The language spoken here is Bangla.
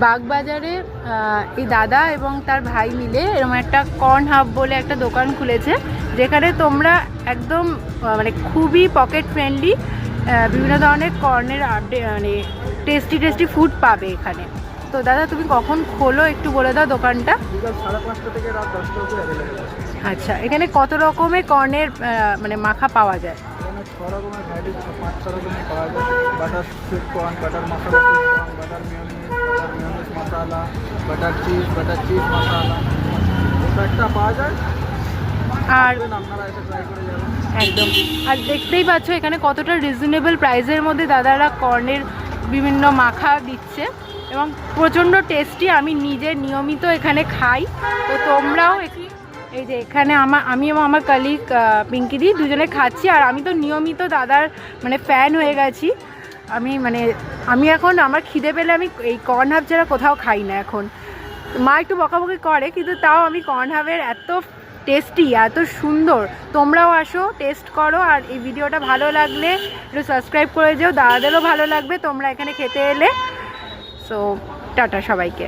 বাগবাজারে এই দাদা এবং তার ভাই মিলে এরকম একটা কর্ন হাব বলে একটা দোকান খুলেছে, যেখানে তোমরা একদম মানে খুবই পকেট ফ্রেন্ডলি বিভিন্ন ধরনের কর্নের মানে টেস্টি টেস্টি ফুড পাবে এখানে। তো দাদা তুমি কখন খোলো একটু বলে দাও দোকানটা। বিকাল 5:30 থেকে রাত 10টা অবধি অ্যাভেলেবেল আছে। আচ্ছা, এখানে কত রকমের কর্নের মানে মাখা পাওয়া যায়? এখানে 6 রকমের ভ্যারাইটি, 5-6 রকমের পাওয়া যায়। বাটার সুইট কর্ন, বাটার মশলা সুইট কর্ন, বাটার মিয়োনিজ মশলা, বাটার চিজ মশলা, একটা পাওয়া যায়। আর আপনারা এসে ট্রাই করে যাবেন একদম। আর দেখতেই পাচ্ছ এখানে কতটা রিজনেবল প্রাইসের মধ্যে দাদারা কর্নের বিভিন্ন মাখা দিচ্ছে এবং প্রচণ্ড টেস্টি। আমি নিজে নিয়মিত এখানে খাই, তো তোমরাও এই যে এখানে আমি এবং আমার কলিগ পিঙ্কিদি দুজনে খাচ্ছি, আর আমি তো নিয়মিত দাদার মানে ফ্যান হয়ে গেছি। আমি এখন আমার খিদে পেলে আমি এই কর্ন হাব ছাড়া কোথাও খাই না এখন। মা একটু বকাবকি করে, কিন্তু তাও আমি কর্ন হাবের এত টেস্টি এত সুন্দর, তোমরাও আসো টেস্ট করো। আর এই ভিডিওটা ভালো লাগলে একটু সাবস্ক্রাইব করে যেও, দাদাদেরও ভালো লাগবে তোমরা এখানে খেতে এলে। সো টাটা সবাইকে।